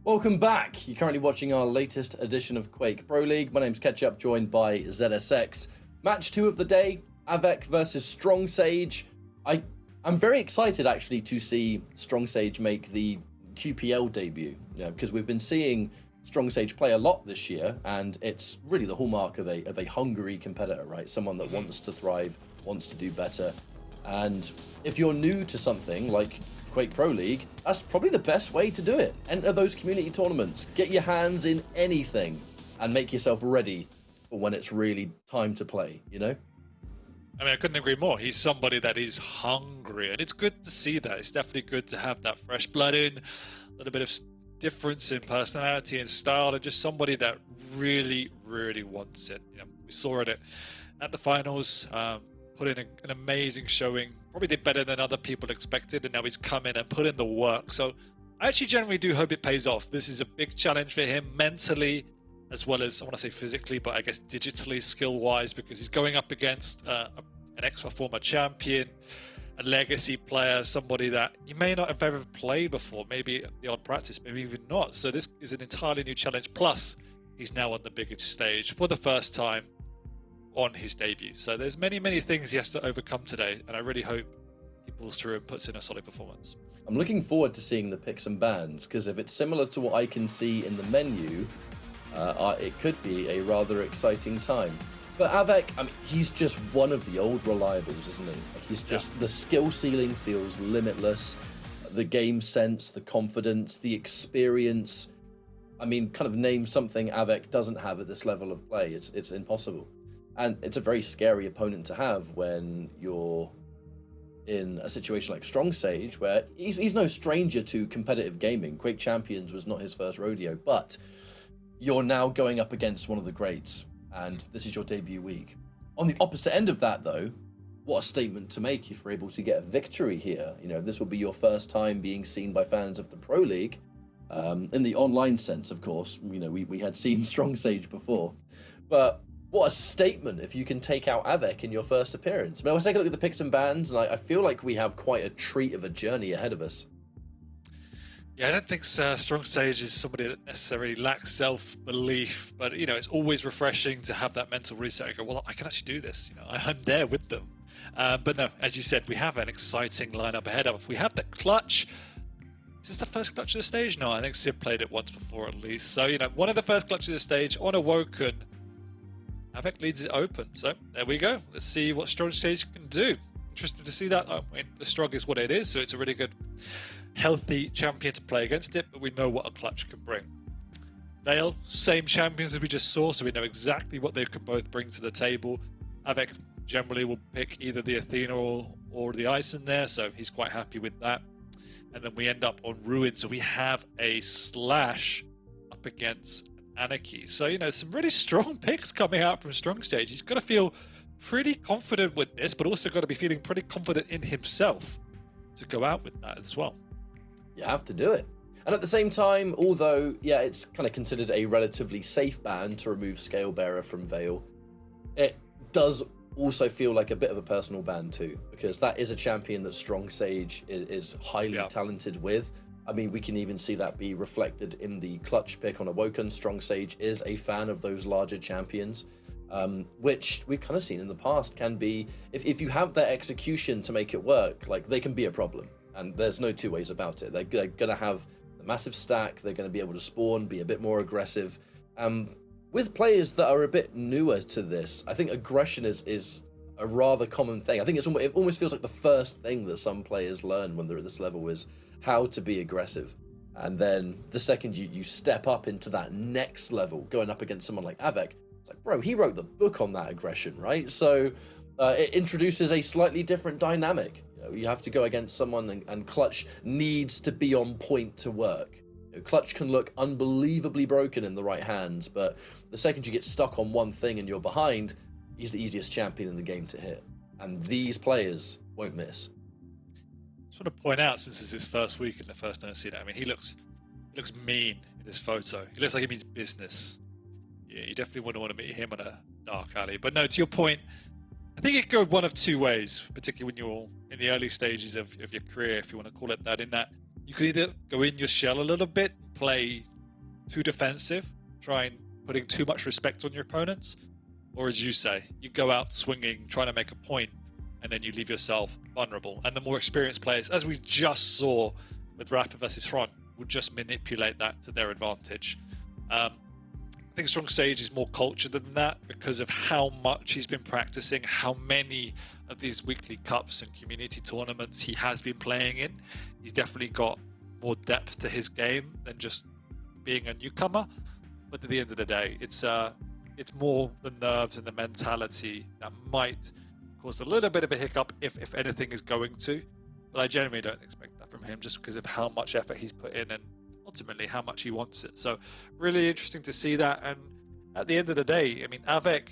Welcome back. You're currently watching our latest edition of Quake Pro League. My name's Ketchup, joined by ZSX. Match 2 of the day, Av3k versus Strongsage. I'm very excited actually to see Strongsage make the QPL debut, because we've been seeing Strongsage play a lot this year, and it's really the hallmark of a hungry competitor, right? Someone that wants to thrive, wants to do better. And if you're new to something like Quake Pro League, that's probably the best way to do it. Enter those community tournaments, get your hands in anything, and make yourself ready for when it's really time to play, you know? I mean, I couldn't agree more. He's somebody that is hungry, and it's good to see that. It's definitely good to have that fresh blood in, a little bit of difference in personality and style, and just somebody that really, really wants it. We saw it at the finals, put in an amazing showing, probably did better than other people expected, and now he's come in and put in the work. So I actually generally do hope it pays off. This is a big challenge for him mentally, as well as, I want to say physically, but I guess digitally, skill-wise, because he's going up against an former champion, a legacy player, somebody that he may not have ever played before, maybe the odd practice, maybe even not. So this is an entirely new challenge. Plus, he's now on the biggest stage for the first time on his debut. So there's many, many things he has to overcome today, and I really hope he pulls through and puts in a solid performance. I'm looking forward to seeing the picks and bans, because if it's similar to what I can see in the menu, it could be a rather exciting time. But Av3k, I mean, he's just one of the old reliables, isn't he? He's just, the skill ceiling feels limitless. The game sense, the confidence, the experience. I mean, kind of name something Av3k doesn't have at this level of play. It's impossible. And it's a very scary opponent to have when you're in a situation like Strongsage, where he's no stranger to competitive gaming. Quake Champions was not his first rodeo, but you're now going up against one of the greats, and this is your debut week. On the opposite end of that, though, what a statement to make if you're able to get a victory here. This will be your first time being seen by fans of the Pro League, in the online sense, of course. We had seen Strongsage before, but what a statement if you can take out Av3k in your first appearance. I mean, I was taking a look at the picks and bans, and I feel like we have quite a treat of a journey ahead of us. Yeah, I don't think Strongsage is somebody that necessarily lacks self-belief, but it's always refreshing to have that mental reset and go, well, I can actually do this. I'm there with them. But no, as you said, we have an exciting lineup ahead of us. We have the clutch. Is this the first clutch of the stage? No, I think Sid played it once before at least. So, one of the first clutches of the stage on Awoken. Av3k leads it open. So there we go. Let's see what Strongsage can do. Interested to see that. I mean, the Strong is what it is, so it's a really good, healthy champion to play against it, but we know what a clutch can bring. Vale, same champions as we just saw, so we know exactly what they can both bring to the table. Av3k generally will pick either the Athena or the Ice in there, so he's quite happy with that. And then we end up on Ruin, so we have a Slash up against Anarchy. So, some really strong picks coming out from Strongsage. He's got to feel pretty confident with this, but also got to be feeling pretty confident in himself to go out with that as well. You have to do it. And at the same time, although, it's kind of considered a relatively safe ban to remove Scalebearer from Vale, it does also feel like a bit of a personal ban too, because that is a champion that Strongsage is highly talented with. I mean, we can even see that be reflected in the clutch pick on Awoken. Strongsage is a fan of those larger champions, which we've kind of seen in the past can be, if you have their execution to make it work, like, they can be a problem. And there's no two ways about it. They're going to have the massive stack. They're going to be able to spawn, be a bit more aggressive. With players that are a bit newer to this, I think aggression is a rather common thing. I think it almost feels like the first thing that some players learn when they're at this level is how to be aggressive. And then the second you step up into that next level, going up against someone like Av3k, it's like, bro, he wrote the book on that aggression, right? So it introduces a slightly different dynamic. You have to go against someone, and clutch needs to be on point to work. Clutch can look unbelievably broken in the right hands, but the second you get stuck on one thing and you're behind, he's the easiest champion in the game to hit. And these players won't miss. I just want to point out, since it's his first week in the first NC, I mean, he looks mean in this photo. He looks like he means business. Yeah, you definitely wouldn't want to meet him on a dark alley. But no, to your point, I think it could go one of two ways, particularly when you're in the early stages of your career, if you want to call it that, in that you could either go in your shell a little bit and play too defensive, try and putting too much respect on your opponents, or as you say, you go out swinging, trying to make a point, and then you leave yourself vulnerable. And the more experienced players, as we just saw with Rafa versus Front, will just manipulate that to their advantage. I think Strongsage is more cultured than that because of how much he's been practicing, how many of these weekly cups and community tournaments he has been playing in. He's definitely got more depth to his game than just being a newcomer. But at the end of the day, it's more the nerves and the mentality that might cause a little bit of a hiccup if anything is going to. But I genuinely don't expect that from him just because of how much effort he's put in and ultimately how much he wants it. So really interesting to see that. And at the end of the day, I mean, Av3k,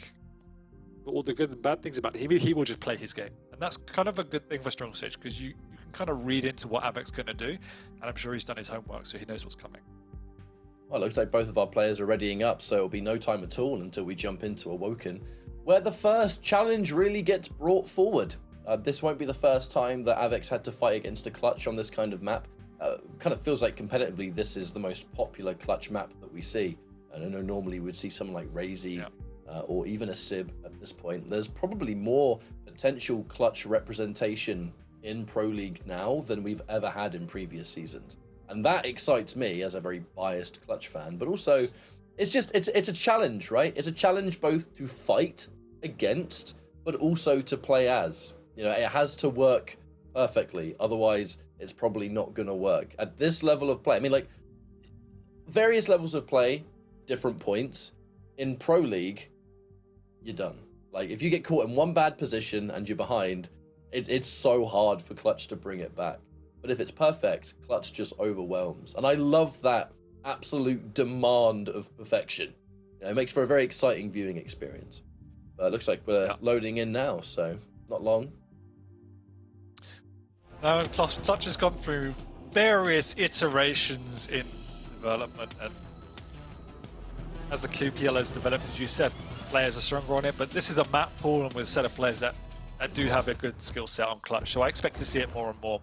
for all the good and bad things about it, he will just play his game. And that's kind of a good thing for Strongsage because you can kind of read into what Av3k's going to do. And I'm sure he's done his homework, so he knows what's coming. Well, it looks like both of our players are readying up, so it'll be no time at all until we jump into Awoken, where the first challenge really gets brought forward. This won't be the first time that Av3k's had to fight against a clutch on this kind of map. Kind of feels like competitively this is the most popular clutch map that we see. And I know normally we'd see someone like Razy or even a Sib at this point. There's probably more potential clutch representation in Pro League now than we've ever had in previous seasons. And that excites me as a very biased clutch fan, but also it's a challenge, right? It's a challenge both to fight against, but also to play as. You know, it has to work perfectly. Otherwise, it's probably not going to work. At this level of play, I mean, like, various levels of play, different points. In Pro League, you're done. Like, if you get caught in one bad position and you're behind, it's so hard for Clutch to bring it back. But if it's perfect, Clutch just overwhelms. And I love that absolute demand of perfection. You know, it makes for a very exciting viewing experience. But it looks like we're loading in now, so not long. No, Clutch has gone through various iterations in development, and as the QPL has developed, as you said, players are stronger on it, but this is a map pool and with a set of players that do have a good skill set on Clutch, so I expect to see it more and more.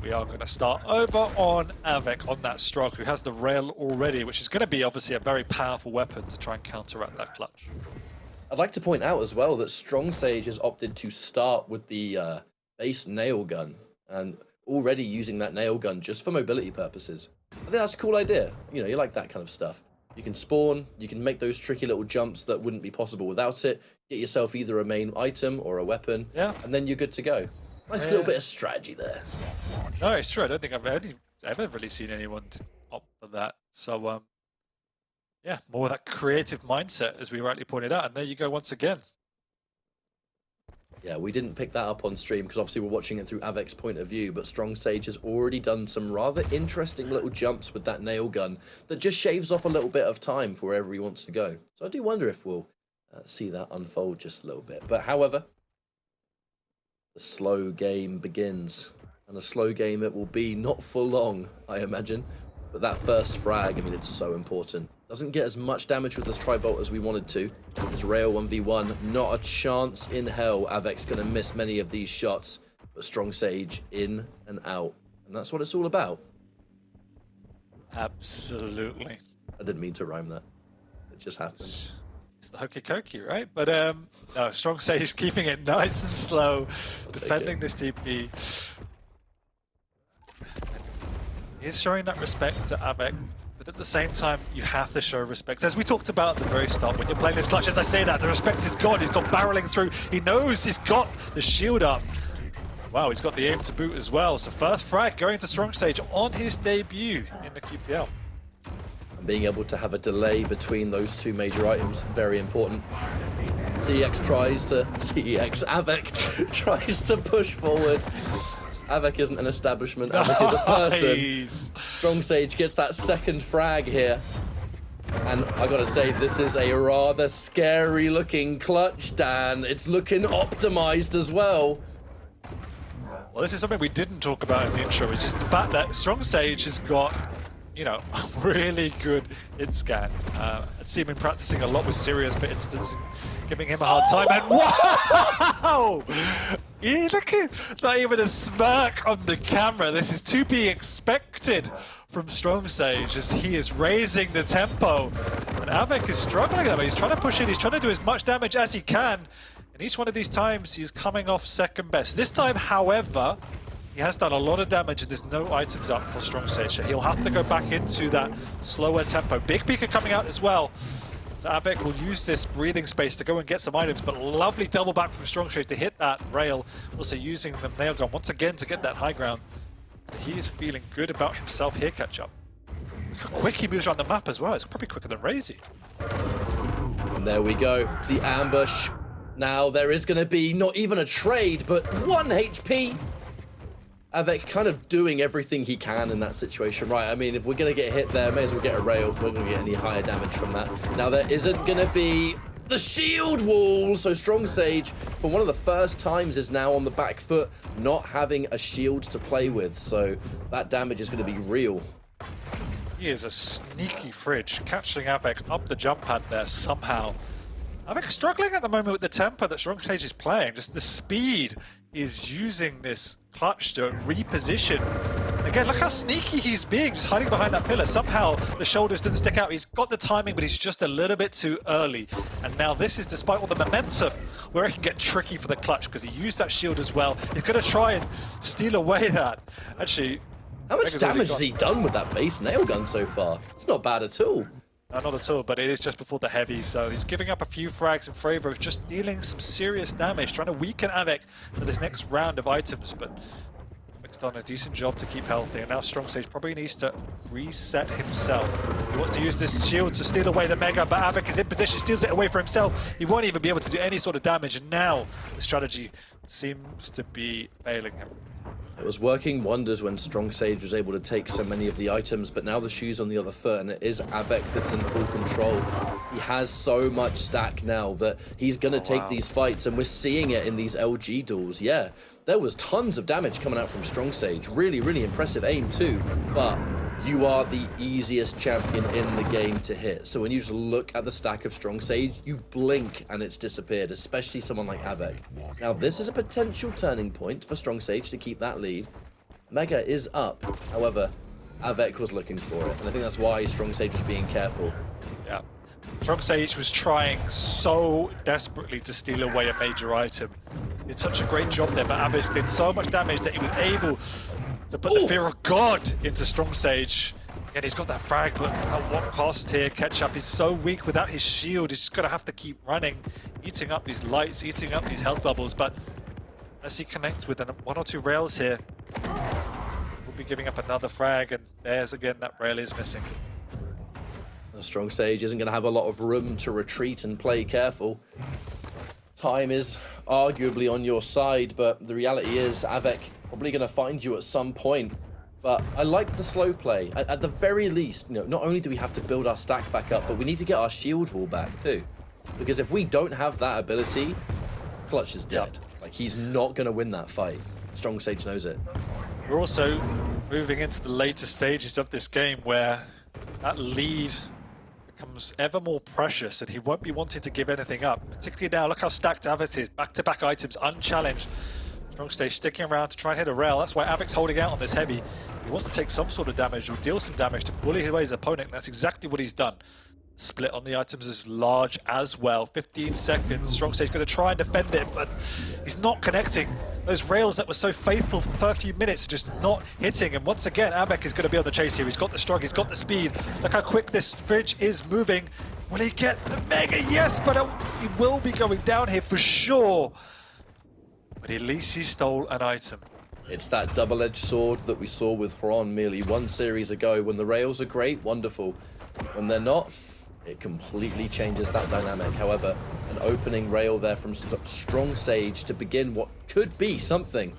We are going to start over on Av3k on that Strong, who has the rail already, which is going to be obviously a very powerful weapon to try and counteract that Clutch. I'd like to point out as well that Strongsage has opted to start with the base nail gun and already using that nail gun just for mobility purposes. I think that's a cool idea. You know, you like that kind of stuff. You can spawn, you can make those tricky little jumps that wouldn't be possible without it, get yourself either a main item or a weapon, and then you're good to go. Nice little bit of strategy there. No, it's true. I don't think I've ever really seen anyone opt for that. So, yeah, more of that creative mindset, as we rightly pointed out. And there you go once again. Yeah, we didn't pick that up on stream because obviously we're watching it through Av3k's point of view, but Strongsage has already done some rather interesting little jumps with that nail gun that just shaves off a little bit of time for wherever he wants to go. So I do wonder if we'll see that unfold just a little bit. But however, the slow game begins, and a slow game it will be, not for long, I imagine. But that first frag, I mean, it's so important. Doesn't get as much damage with this Tri-Bolt as we wanted to. This rail 1v1, not a chance in hell Av3k's going to miss many of these shots. But Strongsage in and out. And that's what it's all about. Absolutely. I didn't mean to rhyme that. It just happened. It's the hokey cokey, right? But no, Strongsage keeping it nice and slow, defending this TP. He's showing that respect to Av3k. But at the same time, you have to show respect. As we talked about at the very start, when you're playing this Clutch, as I say that, the respect is gone. He's got barreling through. He knows he's got the shield up. Wow, he's got the aim to boot as well. So first frag going to Strongsage on his debut in the QPL. And being able to have a delay between those two major items, very important. Av3k tries to push forward. Av3k isn't an establishment, Av3k is a person. Strongsage gets that second frag here. And I gotta say, this is a rather scary looking Clutch, Dan. It's looking optimized as well. Well, this is something we didn't talk about in the intro, which is the fact that Strongsage has got, you know, a really good hit scan. I'd see him practicing a lot with Sirius, for instance, giving him a hard time. And wow! Look at not even a smirk on the camera. This is to be expected from Strongsage as he is raising the tempo. And Av3k is struggling at that, but he's trying to push in, he's trying to do as much damage as he can. And each one of these times, he's coming off second best. This time, however, he has done a lot of damage and there's no items up for Strongsage. So he'll have to go back into that slower tempo. Big Pika coming out as well. Av3k will use this breathing space to go and get some items, but lovely double back from Strongsage to hit that rail. Also using the nail gun once again to get that high ground. He is feeling good about himself here, Ketchup. Look how quick he moves around the map as well. It's probably quicker than Razy. And there we go, the ambush. Now there is going to be not even a trade, but 1 HP. Av3k kind of doing everything he can in that situation, right? I mean, if we're going to get hit there, may as well get a rail. We're going to get any higher damage from that. Now, there isn't going to be the shield wall. So Strongsage, for one of the first times, is now on the back foot, not having a shield to play with. So that damage is going to be real. He is a sneaky fridge, catching Av3k up the jump pad there somehow. Av3k struggling at the moment with the tempo that Strongsage is playing. Just the speed is using this clutch to reposition. Again, look how sneaky he's being, just hiding behind that pillar. Somehow the shoulders didn't stick out. He's got the timing, but he's just a little bit too early. And now this is despite all the momentum, where it can get tricky for the clutch, because he used that shield as well. He's going to try and steal away that. Actually, how much damage has he done with that base nail gun so far? It's not bad at all. No, not at all, but it is just before the heavy, so he's giving up a few frags in favor of just dealing some serious damage, trying to weaken Av3k for this next round of items, but Av3k's done a decent job to keep healthy, and now Strongsage probably needs to reset himself. He wants to use this shield to steal away the Mega, but Av3k is in position, steals it away for himself. He won't even be able to do any sort of damage, and now the strategy seems to be failing him. It was working wonders when Strongsage was able to take so many of the items, but now the shoe's on the other foot, and it is Av3k that's in full control. He has so much stack now that he's going to take these fights, and we're seeing it in these LG duels. Yeah, there was tons of damage coming out from Strongsage. Really, really impressive aim too, but you are the easiest champion in the game to hit. So when you just look at the stack of Strongsage, you blink and it's disappeared, especially someone like Av3k. Now this is a potential turning point for Strongsage to keep that lead. Mega is up, however, Av3k was looking for it, and I think that's why Strongsage was being careful. Yeah, Strongsage was trying so desperately to steal away a major item. He did such a great job there, but Av3k did so much damage that he was able to put the fear of God into Strongsage. Again, he's got that frag, but at what cost here? Ketchup is so weak without his shield. He's just going to have to keep running, eating up these lights, eating up these health bubbles. But as he connects with 1 or 2 rails here, we'll be giving up another frag, and there's again that rail is missing. Strongsage isn't going to have a lot of room to retreat and play careful. Time is arguably on your side, but the reality is Av3k probably going to find you at some point. But I like the slow play. At the very least, you know, not only do we have to build our stack back up, but we need to get our shield wall back too. Because if we don't have that ability, Clutch is dead. Like, he's not going to win that fight. Strongsage knows it. We're also moving into the later stages of this game where that lead becomes ever more precious, and he won't be wanting to give anything up. Particularly now, look how stacked Av3k is. Back-to-back items, unchallenged. Strongsage sticking around to try and hit a rail. That's why Av3k's holding out on this heavy. He wants to take some sort of damage or deal some damage to bully away his opponent. That's exactly what he's done. Split on the items is large as well. 15 seconds. Strongsage going to try and defend it, but he's not connecting. Those rails that were so faithful for the first few minutes are just not hitting. And once again, Av3k is going to be on the chase here. He's got the strong, he's got the speed. Look how quick this fridge is moving. Will he get the Mega? Yes, but he will be going down here for sure. But at least he stole an item. It's that double-edged sword that we saw with Hron merely 1 series ago. When the rails are great, wonderful. When they're not, it completely changes that dynamic. However, an opening rail there from Strongsage to begin what could be something.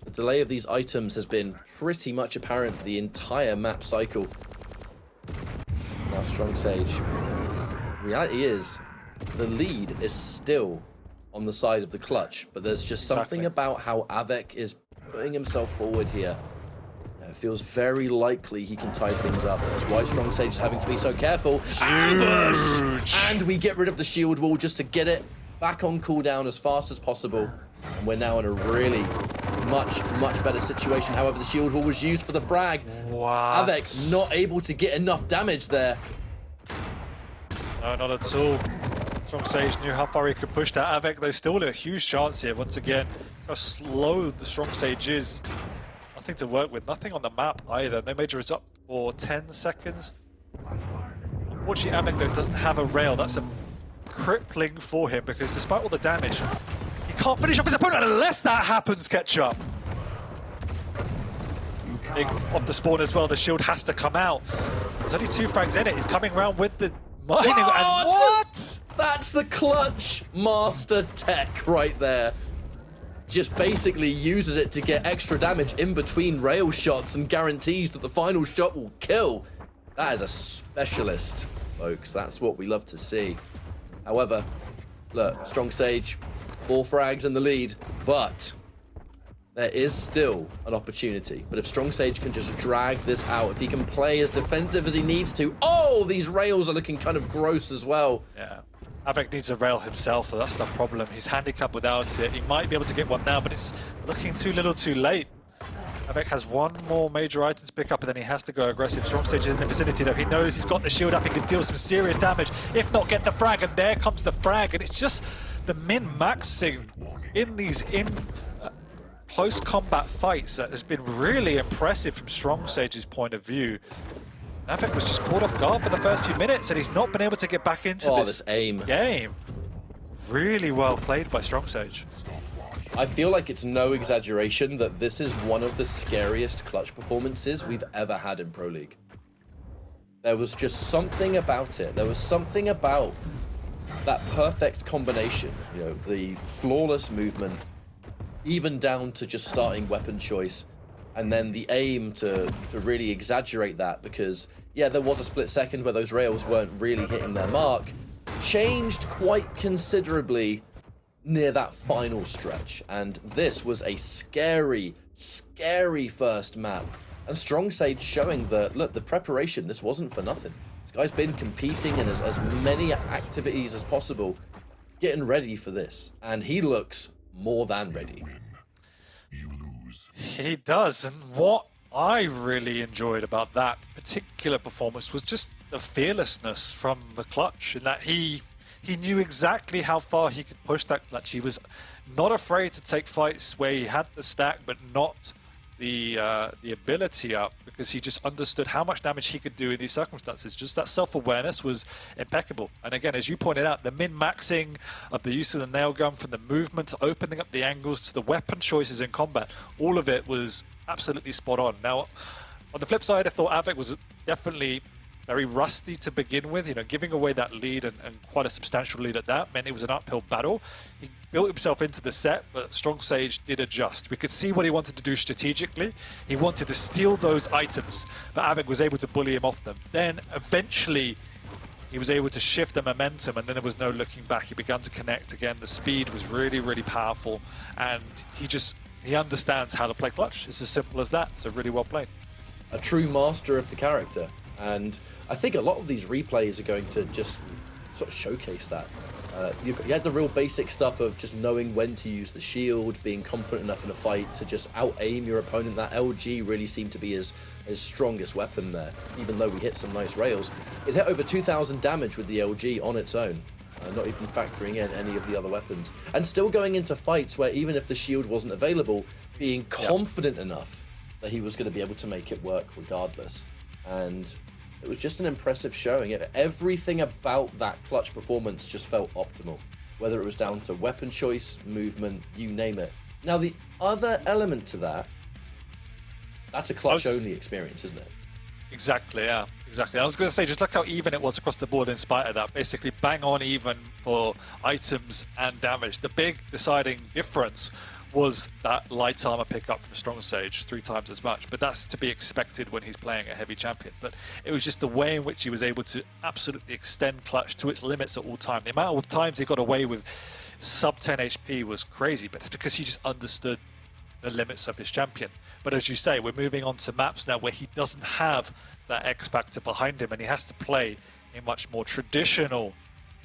The delay of these items has been pretty much apparent the entire map cycle. Now Strongsage, reality is, the lead is still on the side of the clutch, but there's just something about how Av3k is putting himself forward here. It feels very likely he can tie things up. That's why Strongsage is having to be so careful. Ambush! And we get rid of the shield wall just to get it back on cooldown as fast as possible. And we're now in a really much better situation. However, the shield wall was used for the frag. Wow. Av3k not able to get enough damage there. No, not at all. Strongsage knew how far he could push that. Av3k, though, still a huge chance here. Once again, how slow the Strongsage is. Nothing to work with, nothing on the map either. No major is up for 10 seconds. Unfortunately, Av3k, though, doesn't have a rail. That's a crippling for him because despite all the damage, he can't finish off his opponent unless that happens, Ketchup. Big off the spawn as well, the shield has to come out. There's only 2 frags in it. He's coming around with the mining and what? That's the clutch master tech right there. Just basically uses it to get extra damage in between rail shots and guarantees that the final shot will kill. That is a specialist, folks. That's what we love to see. However, look, Strongsage, 4 frags in the lead, but there is still an opportunity. But if Strongsage can just drag this out, if he can play as defensive as he needs to. Oh, these rails are looking kind of gross as well. Yeah. Av3k needs a rail himself, so that's the problem. He's handicapped without it. He might be able to get one now, but it's looking too little too late. Av3k has one more major item to pick up, and then he has to go aggressive. Strongsage is in the vicinity, though. He knows he's got the shield up. He can deal some serious damage, if not get the frag, and there comes the frag. And it's just the min-maxing in these close combat fights that has been really impressive from Strongsage's point of view. Av3k was just caught off guard for the first few minutes, and he's not been able to get back into this aim game. Really well played by Strongsage. I feel like it's no exaggeration that this is one of the scariest clutch performances we've ever had in Pro League. There was just something about it. There was something about that perfect combination. You know, the flawless movement, even down to just starting weapon choice, and then the aim to really exaggerate that because, yeah, there was a split second where those rails weren't really hitting their mark. Changed quite considerably near that final stretch. And this was a scary, scary first map. And Strongsage showing that, look, the preparation, this wasn't for nothing. This guy's been competing in as many activities as possible, getting ready for this. And he looks more than ready. He does, and what I really enjoyed about that particular performance was just the fearlessness from the clutch, in that he knew exactly how far he could push that clutch. He was not afraid to take fights where he had the stack, but not the ability up, because he just understood how much damage he could do in these circumstances. Just that self-awareness was impeccable. And again, as you pointed out, the min-maxing of the use of the nail gun, from the movement to opening up the angles to the weapon choices in combat, all of it was absolutely spot on. Now, on the flip side, I thought Av3k was definitely very rusty to begin with. You know, giving away that lead and quite a substantial lead at that meant it was an uphill battle. He built himself into the set, but Strongsage did adjust. We could see what he wanted to do strategically. He wanted to steal those items, but Av3k was able to bully him off them. Then eventually he was able to shift the momentum, and then there was no looking back. He began to connect again. The speed was really, really powerful, and he understands how to play clutch. It's as simple as that. So really well played. A true master of the character. And I think a lot of these replays are going to just sort of showcase that. You had the real basic stuff of just knowing when to use the shield, being confident enough in a fight to just out-aim your opponent. That LG really seemed to be his strongest weapon there, even though we hit some nice rails. It hit over 2,000 damage with the LG on its own, not even factoring in any of the other weapons. And still going into fights where even if the shield wasn't available, being confident enough that he was going to be able to make it work regardless. And it was just an impressive showing. Everything about that clutch performance just felt optimal, whether it was down to weapon choice, movement, you name it. Now, the other element to that, that's a clutch-only experience, isn't it? Exactly, yeah. Exactly. I was going to say, just look how even it was across the board in spite of that. Basically, bang on even for items and damage. The big deciding difference was that light armor pickup from Strongsage, 3 times as much, but that's to be expected when he's playing a heavy champion. But it was just the way in which he was able to absolutely extend clutch to its limits at all time. The amount of times he got away with sub 10 HP was crazy, but it's because he just understood the limits of his champion. But as you say, we're moving on to maps now where he doesn't have that X factor behind him, and he has to play a much more traditional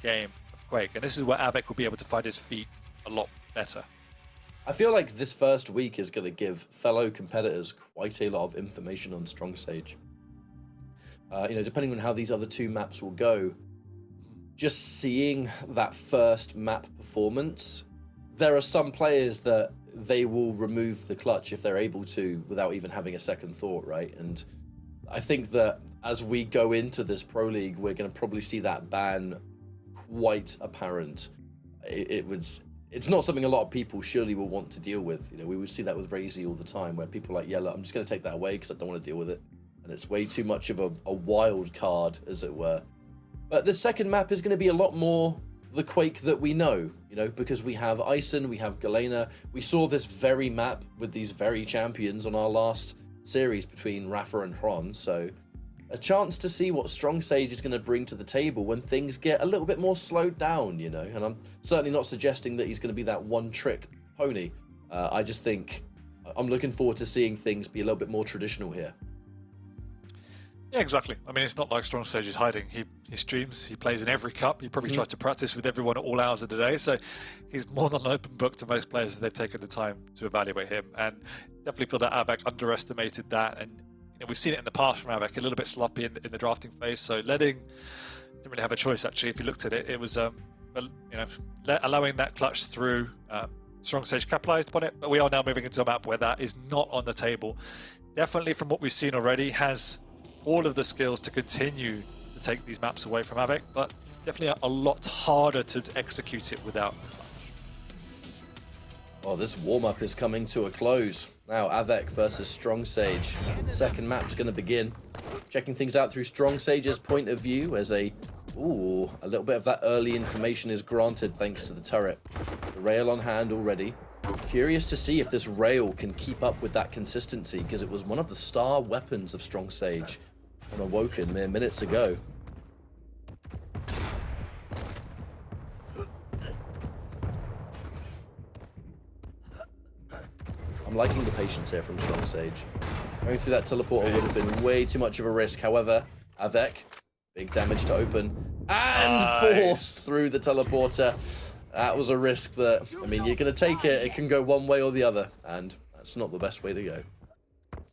game of Quake. And this is where Av3k will be able to find his feet a lot better. I feel like this first week is going to give fellow competitors quite a lot of information on Strongsage. Depending on how these other two maps will go, just seeing that first map performance, there are some players that they will remove the clutch if they're able to without even having a second thought, right? And I think that as we go into this Pro League, we're going to probably see that ban quite apparent. It's not something a lot of people surely will want to deal with. We would see that with Razy all the time, where people are like, yeah, look, I'm just going to take that away because I don't want to deal with it. And it's way too much of a wild card, as it were. But the second map is going to be a lot more the Quake that we know, because we have Ison, we have Galena. We saw this very map with these very champions on our last series between Rafa and Hron, so a chance to see what Strongsage is going to bring to the table when things get a little bit more slowed down, and I'm certainly not suggesting that he's going to be that one-trick pony. I just think I'm looking forward to seeing things be a little bit more traditional here. Yeah, exactly. I mean, it's not like Strongsage is hiding. He streams, he plays in every cup. He probably tries to practice with everyone at all hours of the day. So he's more than an open book to most players that they've taken the time to evaluate him. And definitely feel that Av3k underestimated that. And we've seen it in the past from Av3k, a little bit sloppy in the drafting phase. So didn't really have a choice, actually. If you looked at it, it was allowing that clutch through. Strongsage capitalized upon it, but we are now moving into a map where that is not on the table. Definitely, from what we've seen already, has all of the skills to continue to take these maps away from Av3k, but it's definitely a lot harder to execute it without the clutch. Well, this warm-up is coming to a close. Now, Av3k versus Strongsage. Second map's going to begin. Checking things out through Strongsage's point of view as a little bit of that early information is granted thanks to the turret. The rail on hand already. Curious to see if this rail can keep up with that consistency, because it was one of the star weapons of Strongsage on Awoken mere minutes ago. I'm liking the patience here from Strongsage. Going through that teleporter would have been way too much of a risk. However, Av3k, big damage to open, and forced through the teleporter. That was a risk that, you're going to take it. It can go one way or the other, and that's not the best way to go.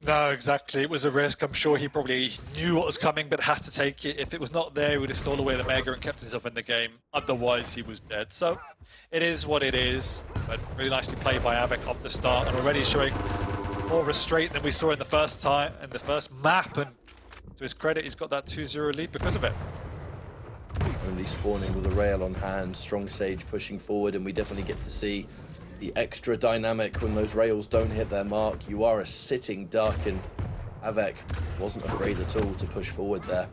No, exactly. It was a risk. I'm sure he probably knew what was coming, but had to take it. If it was not there, he would have stolen away the Mega and kept himself in the game. Otherwise, he was dead. So, it is what it is. But really nicely played by Av3k off the start, and already showing more restraint than we saw in the first time, in the first map. And to his credit, he's got that 2-0 lead because of it. Only spawning with a rail on hand, Strongsage pushing forward, and we definitely get to see the extra dynamic when those rails don't hit their mark. You are a sitting duck, and Av3k wasn't afraid at all to push forward there.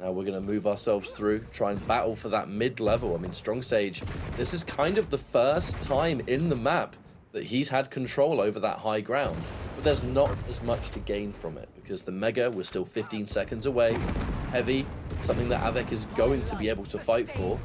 Now we're going to move ourselves through, try and battle for that mid-level. Strongsage, this is kind of the first time in the map that he's had control over that high ground, but there's not as much to gain from it because the Mega was still 15 seconds away. Heavy, something that Av3k is going to be able to fight for.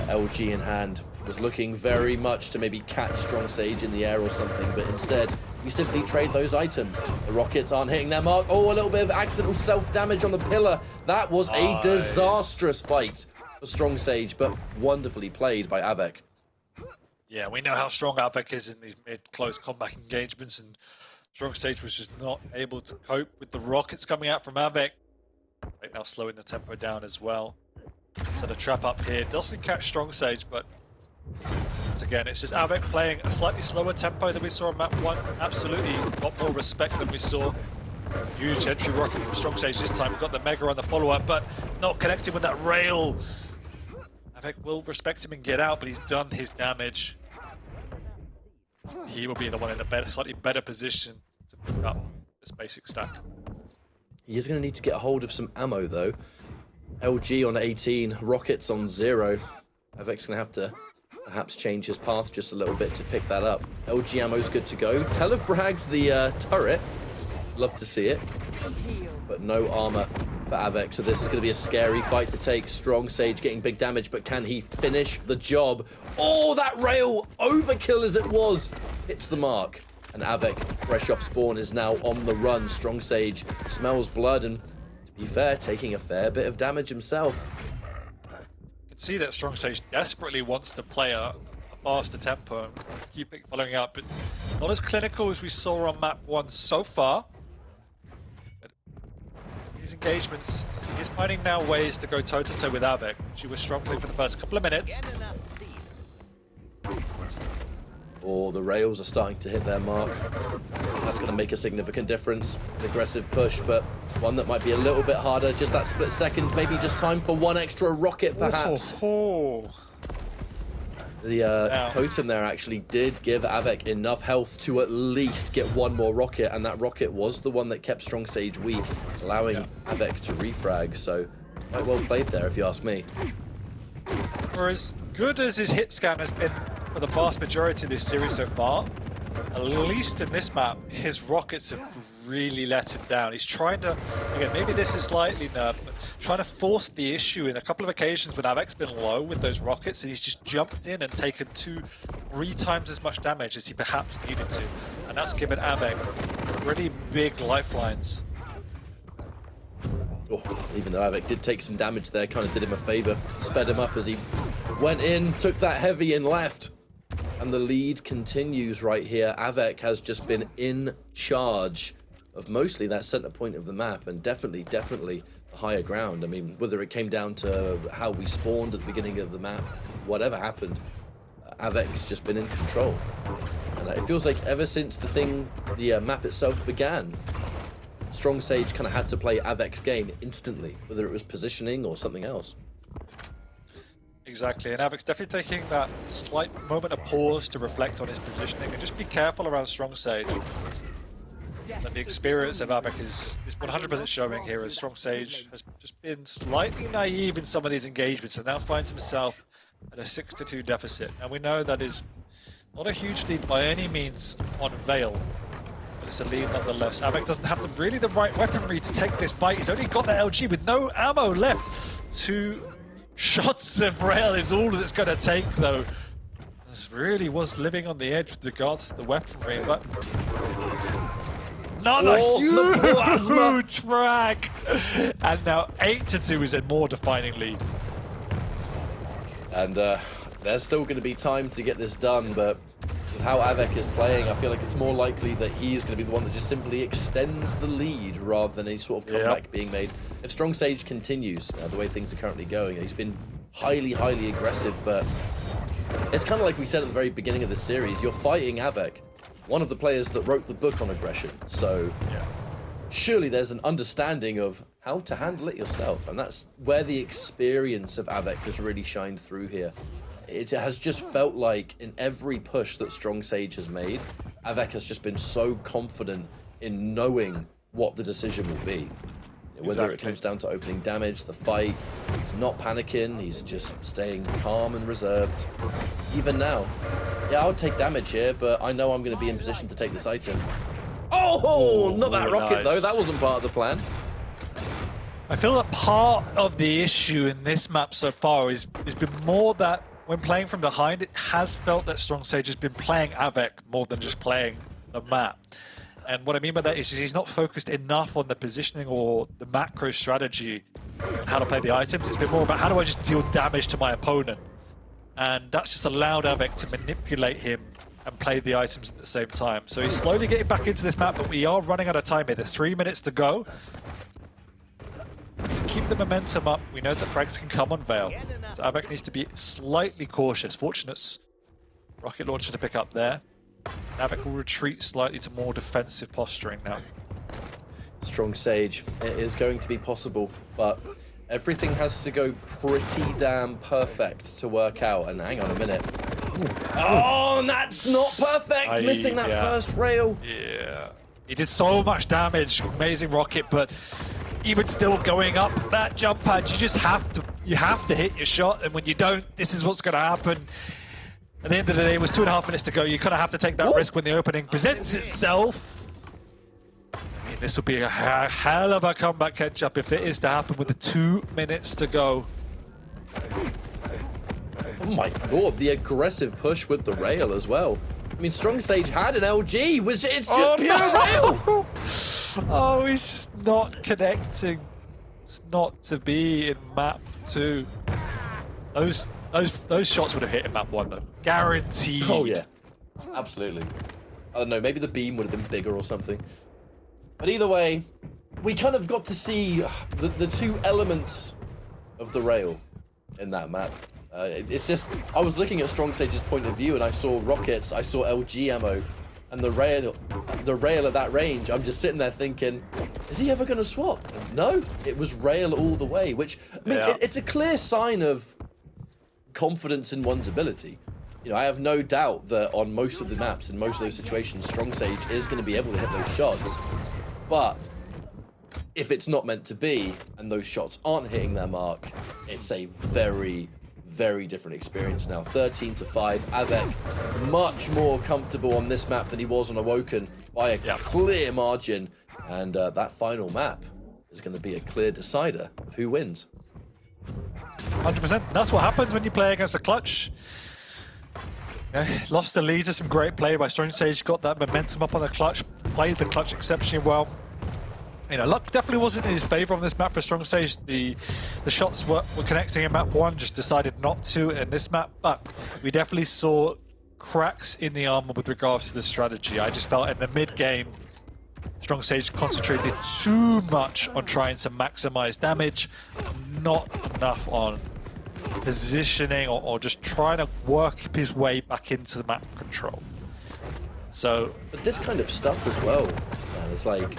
LG in hand was looking very much to maybe catch Strongsage in the air or something, but instead you simply trade those items. The rockets aren't hitting their mark. Oh, a little bit of accidental self-damage on the pillar. That was a disastrous fight for Strongsage, but wonderfully played by Av3k. Yeah, we know how strong Av3k is in these mid-close combat engagements, and Strongsage was just not able to cope with the rockets coming out from Av3k. Now slowing the tempo down as well. Set a trap up here. Doesn't catch Strongsage, but once again, it's just Av3k playing a slightly slower tempo than we saw on map 1. Absolutely got more respect than we saw. Huge entry rocket from Strongsage this time. Got the Mega on the follow-up, but not connecting with that rail. Av3k will respect him and get out, but he's done his damage. He will be the one in the slightly better position to pick up this basic stack. He is going to need to get a hold of some ammo, though. LG on 18, rockets on 0. Av3k's going to have to perhaps change his path just a little bit to pick that up. LG ammo's good to go. Telefragged the turret. Love to see it. But no armor for Av3k, so this is going to be a scary fight to take. Strongsage getting big damage, but can he finish the job? Oh, that rail, overkill as it was, hits the mark. And Av3k, fresh off spawn, is now on the run. Strongsage smells blood and, to be fair, taking a fair bit of damage himself. You can see that Strongsage desperately wants to play a faster tempo and keep it following up, but not as clinical as we saw on map 1 so far. But these engagements, he's finding now ways to go toe-to-toe with Av3k. She was struggling for the first couple of minutes. Or the rails are starting to hit their mark. That's going to make a significant difference. An aggressive push, but one that might be a little bit harder. Just that split second, maybe just time for one extra rocket, perhaps. The totem there actually did give Av3k enough health to at least get one more rocket, and that rocket was the one that kept Strongsage weak, allowing Av3k to refrag. So, quite well played there, if you ask me. For as good as his hit scan has been for the vast majority of this series so far, at least in this map, his rockets have really let him down. He's trying to, again, maybe this is slightly nerfed, but trying to force the issue in a couple of occasions when Av3k's been low with those rockets, and he's just jumped in and taken 2-3 times as much damage as he perhaps needed to. And that's given Av3k pretty big lifelines. Oh, even though Av3k did take some damage there, kind of did him a favor, sped him up as he went in, took that heavy and left. And the lead continues right here. Av3k has just been in charge of mostly that center point of the map, and definitely the higher ground. I mean, whether it came down to how we spawned at the beginning of the map, whatever happened, Av3k's just been in control. And it feels like ever since the map itself began, Strongsage kind of had to play Av3k's game instantly, whether it was positioning or something else. Exactly, and Av3k's definitely taking that slight moment of pause to reflect on his positioning and just be careful around Strongsage. And the experience of Av3k is 100% showing here, as Strongsage has just been slightly naive in some of these engagements and now finds himself at a 6-2 deficit. And we know that is not a huge lead by any means on Vale, but it's a lead nonetheless. Av3k doesn't have the right weaponry to take this fight. He's only got the LG with no ammo left. 2 shots of rail is all it's going to take, though. This really was living on the edge with regards to the weaponry, but not a huge frag! And now 8-2 is a more defining lead. And there's still going to be time to get this done, but with how Av3k is playing, I feel like it's more likely that he's going to be the one that just simply extends the lead rather than any sort of comeback being made. If Strongsage continues the way things are currently going, he's been highly aggressive, but it's kind of like we said at the very beginning of this series, you're fighting Av3k, one of the players that wrote the book on aggression, so surely there's an understanding of how to handle it yourself, and that's where the experience of Av3k has really shined through here. It has just felt like in every push that Strongsage has made, Av3k has just been so confident in knowing what the decision will be. Whether it comes down to opening damage, the fight, he's not panicking, he's just staying calm and reserved. Even now, yeah, I'll take damage here, but I know I'm going to be in position to take this item. Oh, not that rocket though, that wasn't part of the plan. I feel that part of the issue in this map so far has been more that when playing from behind, it has felt that Strongsage has been playing Av3k more than just playing the map. And what I mean by that is he's not focused enough on the positioning or the macro strategy, how to play the items. It's been more about how do I just deal damage to my opponent. And that's just allowed Av3k to manipulate him and play the items at the same time. So he's slowly getting back into this map, but we are running out of time here. There's 3 minutes to go. Keep the momentum up. We know that frags can come on Vale. So Av3k needs to be slightly cautious. Fortunate's rocket launcher to pick up there. Av3k will retreat slightly to more defensive posturing now. Strongsage, it is going to be possible, but everything has to go pretty damn perfect to work out. And hang on a minute. Oh, that's not perfect! Missing that first rail. Yeah. He did so much damage. Amazing rocket, but even still going up that jump pad, you have to hit your shot, and when you don't, this is what's going to happen. At the end of the day, it was 2.5 minutes to go. You kind of have to take that risk when the opening presents itself. I mean, this will be a hell of a comeback catch-up if it is to happen with the 2 minutes to go. Oh my god, the aggressive push with the rail as well. I mean, Strongsage had an LG. It's just pure rail. Oh, he's just not connecting. It's not to be in map 2. Those shots would have hit in map 1 though. Guaranteed. Oh yeah, absolutely. I don't know, maybe the beam would have been bigger or something. But either way, we kind of got to see the two elements of the rail in that map. It's just, I was looking at Strongsage's point of view and I saw rockets, I saw LG ammo, and the rail at that range. I'm just sitting there thinking, is he ever going to swap? And no, it was rail all the way, which, I mean, it's a clear sign of confidence in one's ability. You know, I have no doubt that on most of the maps, in most of those situations, Strongsage is going to be able to hit those shots. But if it's not meant to be, and those shots aren't hitting their mark, it's a very, very different experience now. 13-5, Av3k much more comfortable on this map than he was on Awoken by a clear margin. And that final map is going to be a clear decider of who wins. 100%. That's what happens when you play against a clutch. Lost the lead to some great play by Strongsage, got that momentum up on the clutch, played the clutch exceptionally well. You know, luck definitely wasn't in his favor on this map for Strongsage. The shots were connecting in map 1, just decided not to in this map, but we definitely saw cracks in the armor with regards to the strategy. I just felt in the mid-game, Strongsage concentrated too much on trying to maximize damage, not enough on positioning or just trying to work his way back into the map control. So, but this kind of stuff as well, man, it's like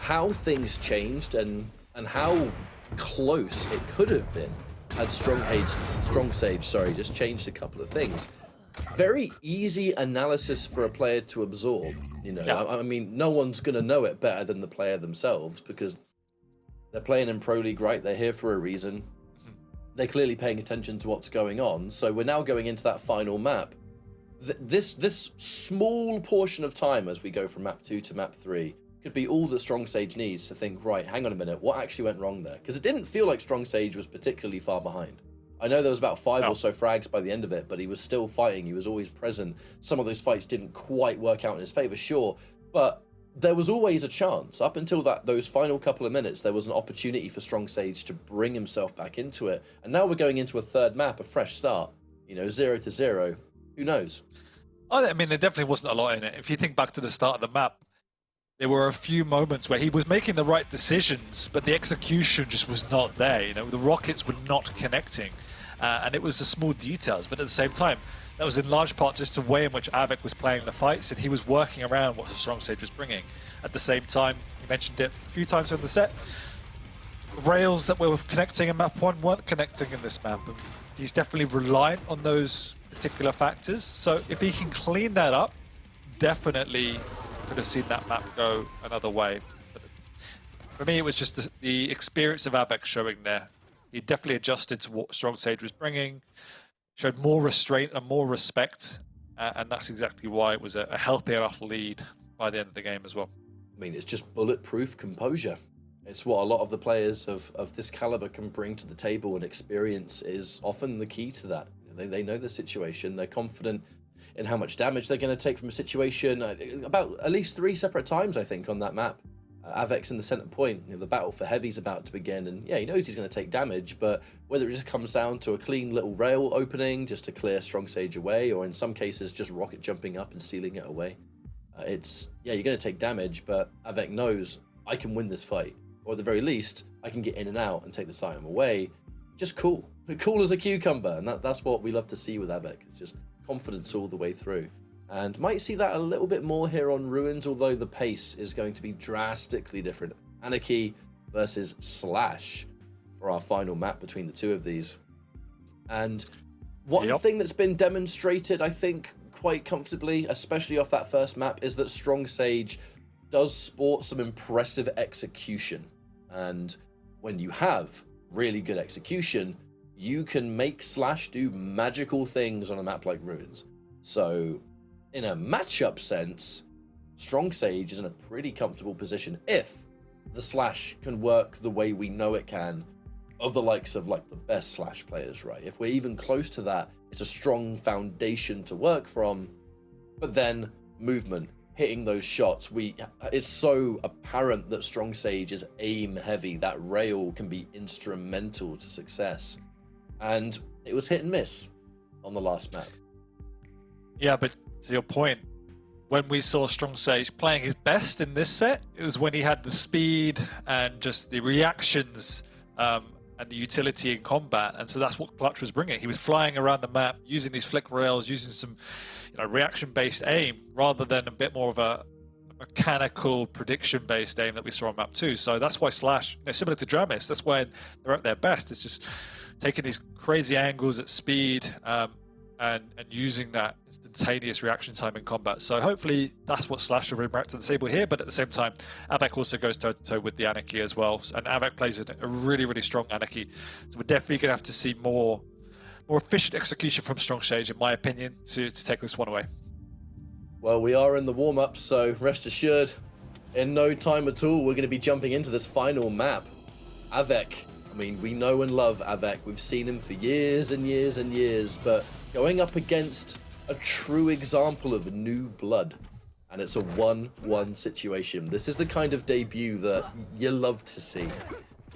how things changed and how close it could have been had Strongsage just changed a couple of things. Very easy analysis for a player to absorb. You know, I mean, no one's gonna know it better than the player themselves because they're playing in Pro League, right? They're here for a reason. They're clearly paying attention to what's going on. So we're now going into that final map. This small portion of time as we go from map 2 to map 3 could be all that Strongsage needs to think, right, hang on a minute, what actually went wrong there? Because it didn't feel like Strongsage was particularly far behind. I know there was about 5 or so frags by the end of it, but he was still fighting, he was always present. Some of those fights didn't quite work out in his favor, sure, but there was always a chance. Up until those final couple of minutes, there was an opportunity for Strongsage to bring himself back into it. And now we're going into a third map, a fresh start. You know, 0-0. Who knows? I mean, there definitely wasn't a lot in it. If you think back to the start of the map, there were a few moments where he was making the right decisions, but the execution just was not there. You know, the rockets were not connecting, and it was the small details. But at the same time, that was in large part just the way in which Av3k was playing the fights, and he was working around what Strongsage was bringing. At the same time, you mentioned it a few times on the set, the rails that were connecting in map 1 weren't connecting in this map. And he's definitely reliant on those particular factors. So if he can clean that up, definitely could have seen that map go another way. But for me, it was just the experience of Av3k showing there. He definitely adjusted to what Strongsage was bringing, showed more restraint and more respect, and that's exactly why it was a healthy enough lead by the end of the game as well. I mean, it's just bulletproof composure. It's what a lot of the players of this caliber can bring to the table, and experience is often the key to that. They know the situation, they're confident in how much damage they're going to take from a situation. About at least 3 separate times, I think, on that map. Av3k's in the center point. You know, the battle for Heavy's about to begin, and yeah, he knows he's going to take damage, but whether it just comes down to a clean little rail opening just to clear Strongsage away, or in some cases just rocket jumping up and stealing it away, you're going to take damage, but Av3k knows I can win this fight, or at the very least, I can get in and out and take the Siam away. Just cool as a cucumber, and that's what we love to see with Av3k. It's just confidence all the way through. And might see that a little bit more here on Ruins, although the pace is going to be drastically different. Anarchy versus Slash for our final map between the two of these. And one thing that's been demonstrated, I think, quite comfortably, especially off that first map, is that Strongsage does sport some impressive execution. And when you have really good execution, you can make Slash do magical things on a map like Ruins. So in a matchup sense, Strongsage is in a pretty comfortable position if the Slash can work the way we know it can of the likes of like the best Slash players, right? If we're even close to that, it's a strong foundation to work from. But then movement, hitting those shots, it's so apparent that Strongsage is aim heavy. That rail can be instrumental to success. And it was hit and miss on the last map. Yeah, but to your point, when we saw Strongsage playing his best in this set, it was when he had the speed and just the reactions and the utility in combat. And so that's what Clutch was bringing. He was flying around the map, using these flick rails, using some reaction-based aim, rather than a bit more of a mechanical prediction-based aim that we saw on map 2. So that's why Slash, similar to Dramis, that's when they're at their best. It's just taking these crazy angles at speed and using that instantaneous reaction time in combat. So hopefully that's what Slash will bring back to the table here. But at the same time, Av3k also goes toe-to-toe with the Anarchy as well. And Av3k plays a really, really strong Anarchy. So we're definitely going to have to see more efficient execution from Strongsage, in my opinion, to take this one away. Well, we are in the warm-up, so rest assured, in no time at all, we're going to be jumping into this final map. Av3k. I mean, we know and love Av3k. We've seen him for years and years and years, but going up against a true example of new blood, and it's a 1-1 situation. This is the kind of debut that you love to see,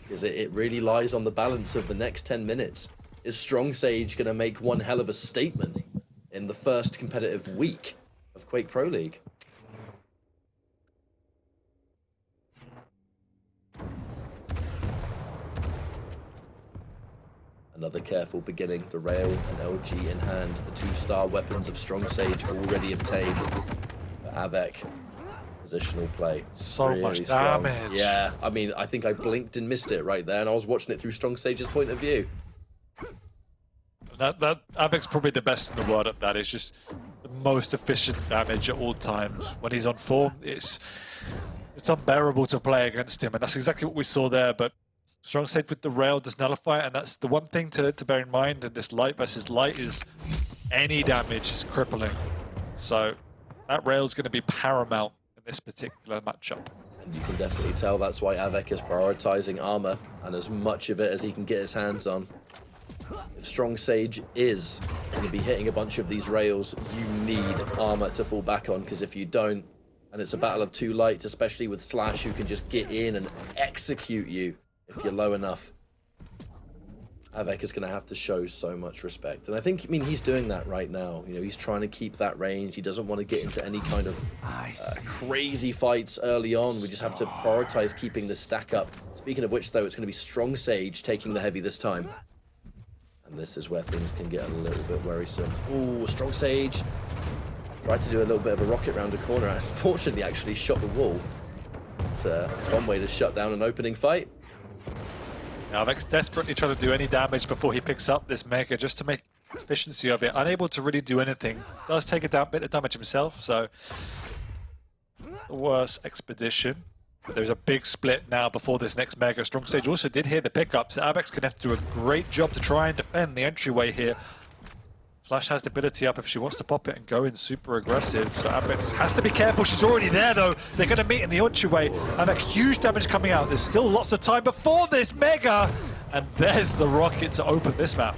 because it really lies on the balance of the next 10 minutes. Is Strongsage going to make one hell of a statement in the first competitive week of Quake Pro League? Another careful beginning, the rail and LG in hand, the 2-star weapons of Strongsage already obtained. But Av3k, positional play. So really much strong. damage. Yeah, I mean, I think I blinked and missed it right there, and I was watching it through Strongsage's point of view. That Av3k's probably the best in the world at that. It's just the most efficient damage at all times. When he's on form, it's unbearable to play against him, and that's exactly what we saw there. But Strongsage with the rail does nullify it, and that's the one thing to bear in mind in this light versus light is any damage is crippling. So that rail is going to be paramount in this particular matchup. And you can definitely tell that's why Av3k is prioritizing armor, and as much of it as he can get his hands on. If Strongsage is going to be hitting a bunch of these rails, you need armor to fall back on, because if you don't, and it's a battle of two lights, especially with Slash, who can just get in and execute you if you're low enough, Av3k is going to have to show so much respect. And I think, he's doing that right now. He's trying to keep that range. He doesn't want to get into any kind of crazy fights early on. We just have to prioritize keeping the stack up. Speaking of which, though, it's going to be Strongsage taking the heavy this time. And this is where things can get a little bit worrisome. Ooh, Strongsage tried to do a little bit of a rocket round a corner. Unfortunately, actually shot the wall. It's one way to shut down an opening fight. Now, Av3k's desperately trying to do any damage before he picks up this Mega, just to make efficiency of it. Unable to really do anything. Does take a bit of damage himself, so the worst expedition. There's a big split now before this next Mega. Strongsage also did hear the pickup, so Av3k's going to have to do a great job to try and defend the entryway here. Slash has the ability up if she wants to pop it and go in super aggressive, so Av3k has to be careful. She's already there, though. They're going to meet in the entryway, and a huge damage coming out. There's still lots of time before this Mega, and there's the rocket to open this map.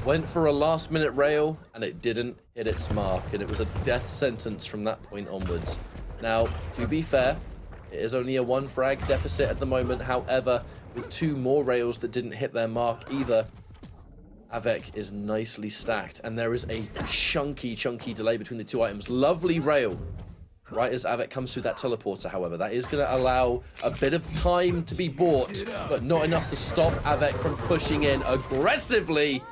Went for a last-minute rail, and it didn't hit its mark, and it was a death sentence from that point onwards. Now, to be fair, it is only a 1 frag deficit at the moment. However, with 2 more rails that didn't hit their mark either, Av3k is nicely stacked, and there is a chunky delay between the 2 items. Lovely rail right as Av3k comes through that teleporter. However, that is going to allow a bit of time to be bought, but not enough to stop Av3k from pushing in aggressively,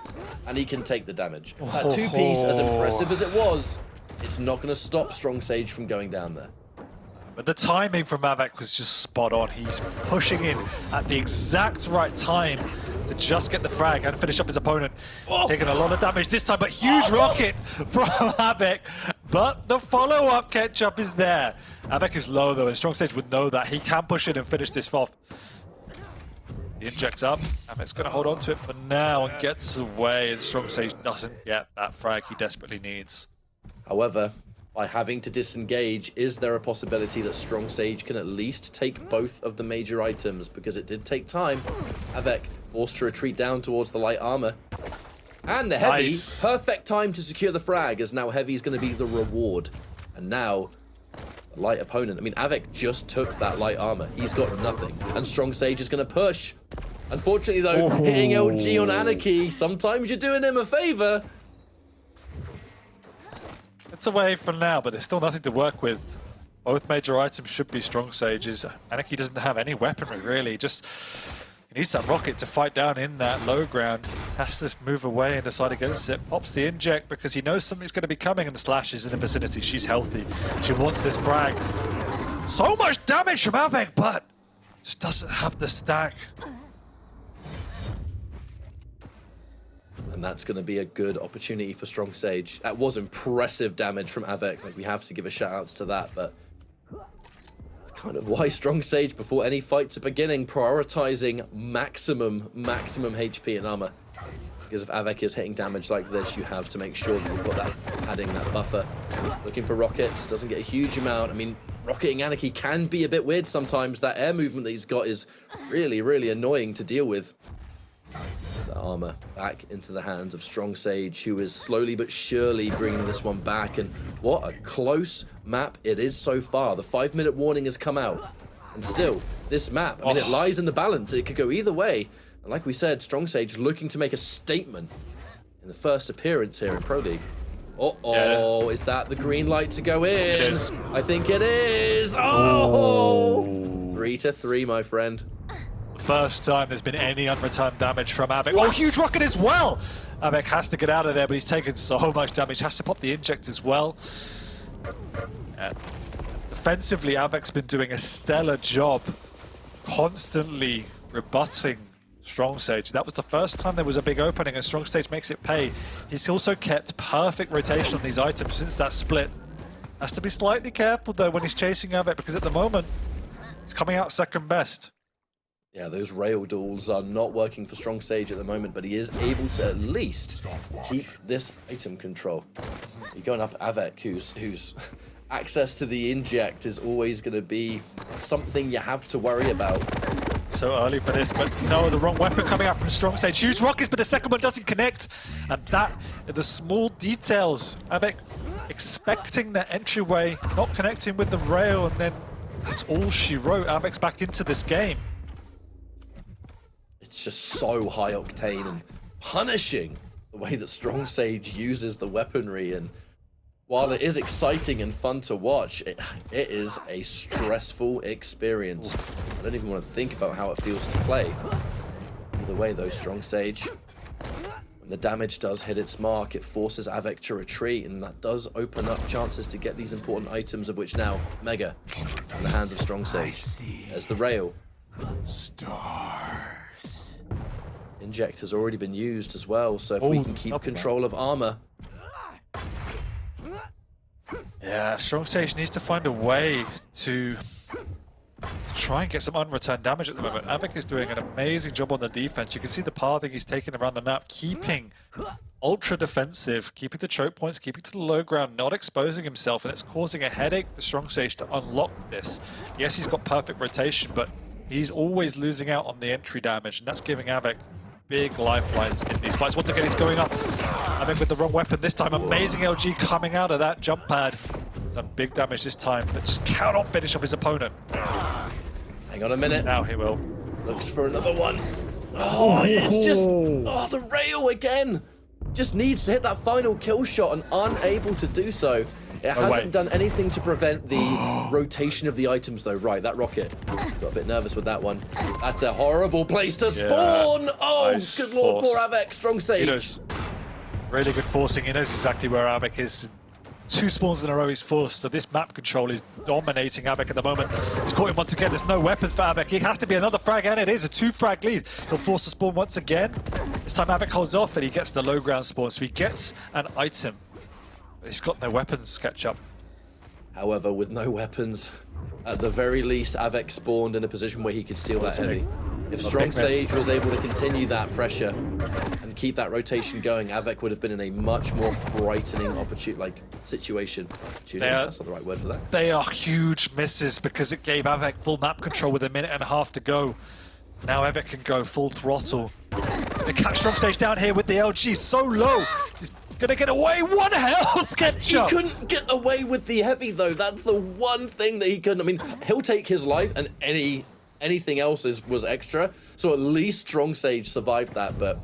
and he can take the damage. That 2-piece, as impressive as it was, it's not going to stop Strongsage from going down there. But the timing from Av3k was just spot on. He's pushing in at the exact right time to just get the frag and finish off his opponent. Taking a lot of damage this time, but huge rocket from Av3k. But the follow-up catch-up is there. Av3k is low, though, and Strongsage would know that. He can push it and finish this off. He injects up. Av3k's going to hold on to it for now and gets away, and Strongsage doesn't get that frag he desperately needs. However, by having to disengage, is there a possibility that Strongsage can at least take both of the major items? Because it did take time. Av3k forced to retreat down towards the light armor. And the heavy, Nice. Perfect time to secure the frag, as now heavy is going to be the reward. And now, the light opponent. Av3k just took that light armor. He's got nothing. And Strongsage is going to push. Unfortunately, though, hitting LG on Anarchy, sometimes you're doing him a favor. It's away for now, but there's still nothing to work with. Both major items should be Strongsage's. Anarchy doesn't have any weaponry, really. Just he needs that rocket to fight down in that low ground. Has to move away and decide against it. Pops the inject because he knows something's going to be coming, and the Slash is in the vicinity. She's healthy. She wants this frag. So much damage from Av3k, but just doesn't have the stack. And that's going to be a good opportunity for Strongsage. That was impressive damage from Av3k. Like, we have to give a shout outs to that, but it's kind of why Strongsage, before any fights are beginning, prioritizing maximum HP and armor. Because if Av3k is hitting damage like this, you have to make sure that you've got that padding, that buffer. Looking for rockets, doesn't get a huge amount. I mean, rocketing Anarchy can be a bit weird sometimes. That air movement that he's got is really annoying to deal with. The armor back into the hands of Strongsage, who is slowly but surely bringing this one back. And what a close map it is so far. The 5-minute warning has come out. And still, this map, I mean, it lies in the balance. It could go either way. And like we said, Strongsage looking to make a statement in the first appearance here in Pro League. Uh-oh, is that the green light to go in? It is. I think it is. Oh! 3-3, my friend. First time there's been any unreturned damage from Av3k. Oh, huge rocket as well! Av3k has to get out of there, but he's taken so much damage. Has to pop the inject as well. Defensively, Av3k's been doing a stellar job, constantly rebutting Strongsage. That was the first time there was a big opening, and Strongsage makes it pay. He's also kept perfect rotation on these items since that split. Has to be slightly careful, though, when he's chasing Av3k, because at the moment, he's coming out second best. Yeah, those rail duels are not working for Strongsage at the moment, but he is able to at least keep this item control. You're going up Av3k, whose access to the inject is always going to be something you have to worry about. So early for this, but no, the wrong weapon coming out from Strongsage. Huge rockets, but the second one doesn't connect. And that, the small details. Av3k expecting the entryway, not connecting with the rail, and then that's all she wrote. Av3k's back into this game. It's just so high octane and punishing the way that Strongsage uses the weaponry. And while it is exciting and fun to watch, it is a stressful experience. I don't even want to think about how it feels to play. Either way though, Strongsage, when the damage does hit its mark, it forces Av3k to retreat, and that does open up chances to get these important items, of which now Mega in the hands of Strongsage. There's the rail. Inject has already been used as well, so if we can keep control of armor. Yeah, Strongsage needs to find a way to try and get some unreturned damage at the moment. Av3k is doing an amazing job on the defense. You can see the pathing he's taking around the map, keeping ultra defensive, keeping the choke points, keeping to the low ground, not exposing himself, and it's causing a headache for Strongsage to unlock this. Yes, he's got perfect rotation, but he's always losing out on the entry damage, and that's giving Av3k big lifelines in these fights. Once again, he's going up. Av3k with the wrong weapon this time. Amazing LG coming out of that jump pad. Done big damage this time, but just cannot finish off his opponent. Hang on a minute. Now he will. Looks for another one. Oh, it's just... Oh, the rail again. Just needs to hit that final kill shot and unable to do so. It hasn't done anything to prevent the rotation of the items, though. Right, that rocket. Got a bit nervous with that one. That's a horrible place to spawn. Oh, nice good lord, poor Av3k. Strongsage. He knows. Really good forcing. He knows exactly where Av3k is. 2 spawns in a row he's forced, so this map control is dominating Av3k at the moment. He's caught him once again. There's no weapons for Av3k. It has to be another frag, and it is a 2-frag lead. He'll force the spawn once again. This time Av3k holds off, and he gets the low ground spawn, so he gets an item. He's got no weapons, Ketchup. However, with no weapons, at the very least, Av3k spawned in a position where he could steal that heavy. If Strongsage was able to continue that pressure and keep that rotation going, Av3k would have been in a much more frightening situation. That's not the right word for that. They are huge misses because it gave Av3k full map control with 1.5 minutes to go. Now Av3k can go full throttle. They catch Strongsage down here with the LG so low. He's gonna get away. 1 health, Ketchup. He couldn't get away with the heavy though. That's the one thing that he couldn't. I mean, he'll take his life, and anything else was extra. So at least Strongsage survived that. But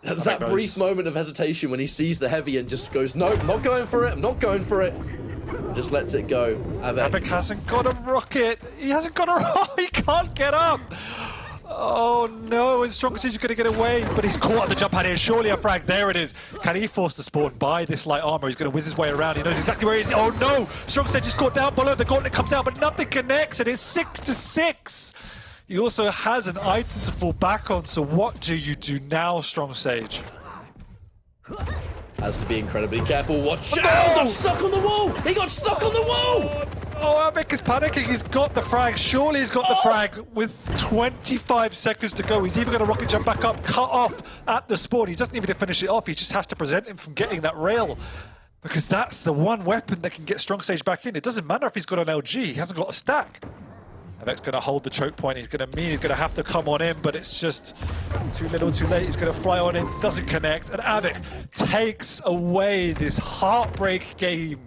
That brief moment of hesitation when he sees the heavy and just goes, nope, I'm not going for it, I'm not going for it. Just lets it go. Av3k hasn't got a rocket. He hasn't got a rocket. He can't get up. Oh no, and Strongsage is going to get away, but he's caught at the jump pad here. Surely a frag. There it is. Can he force the spawn by this light armor? He's going to whiz his way around. He knows exactly where he is. Oh no! Strongsage is caught down below. The gauntlet comes out, but nothing connects, and it's 6-6. He also has an item to fall back on, so what do you do now, Strongsage? Has to be incredibly careful. Watch out! He got stuck on the wall! He got stuck on the wall! Oh, Av3k is panicking. He's got the frag. Surely he's got the frag with 25 seconds to go. He's even going to rocket jump back up, cut off at the spawn. He doesn't even finish it off. He just has to prevent him from getting that rail. Because that's the one weapon that can get Strongsage back in. It doesn't matter if he's got an LG. He hasn't got a stack. Av3k's going to hold the choke point. He's going to have to come on in, but it's just too little, too late. He's going to fly on in, doesn't connect, and Av3k takes away this heartbreak game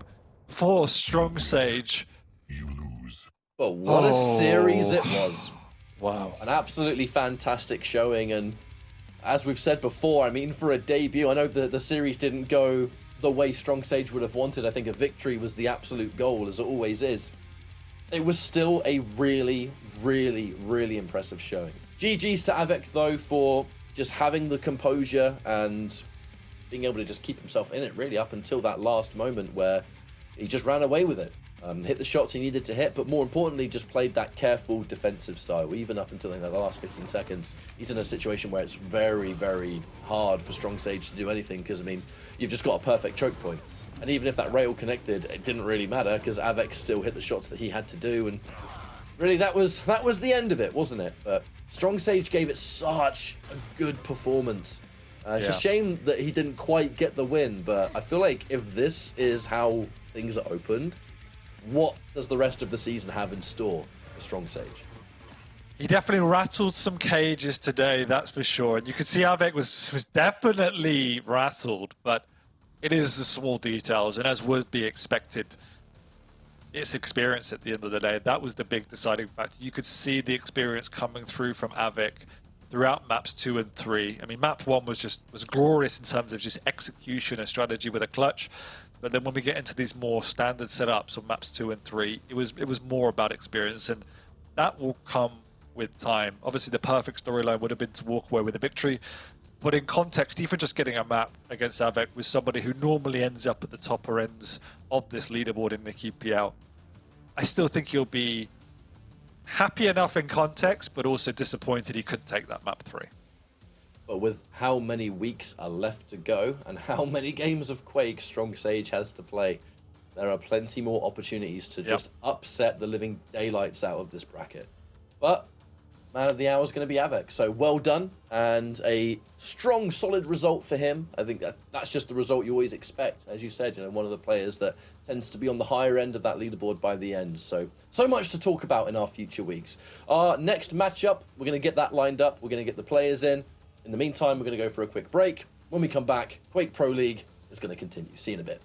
for Strongsage. You lose. But what a series it was. Wow. An absolutely fantastic showing, and as we've said before, I mean, for a debut, I know the series didn't go the way Strongsage would have wanted. I think a victory was the absolute goal, as it always is. It was still a really, really, really impressive showing. GG's to Av3k, though, for just having the composure and being able to just keep himself in it, really, up until that last moment where he just ran away with it. Hit the shots he needed to hit, but more importantly, just played that careful defensive style. Even up until the last 15 seconds, he's in a situation where it's very, very hard for Strongsage to do anything, because, I mean, you've just got a perfect choke point. And even if that rail connected, it didn't really matter, because Av3k still hit the shots that he had to do, and really that was the end of it, wasn't it? But Strongsage gave it such a good performance. It's a shame that he didn't quite get the win, but I feel like if this is how things are opened, what does the rest of the season have in store for Strongsage? He definitely rattled some cages today, that's for sure. And you could see Av3k was definitely rattled, but it is the small details, and as would be expected, it's experience at the end of the day. That was the big deciding factor. You could see the experience coming through from Av3k throughout maps 2 and 3. I mean, map 1 was glorious in terms of just execution and strategy with a clutch. But then when we get into these more standard setups on maps 2 and 3, it was more about experience, and that will come with time. Obviously, the perfect storyline would have been to walk away with a victory. But in context, even just getting a map against Av3k with somebody who normally ends up at the topper ends of this leaderboard in the QPL, I still think he'll be happy enough in context, but also disappointed he couldn't take that map 3. But with how many weeks are left to go and how many games of Quake Strongsage has to play, there are plenty more opportunities to just upset the living daylights out of this bracket. But man of the hour is going to be Av3k, so well done, and a strong, solid result for him. I think that's just the result you always expect. As you said, you know, one of the players that tends to be on the higher end of that leaderboard by the end. So much to talk about in our future weeks. Our next matchup, we're going to get that lined up. We're going to get the players in. In the meantime, we're going to go for a quick break. When we come back, Quake Pro League is going to continue. See you in a bit.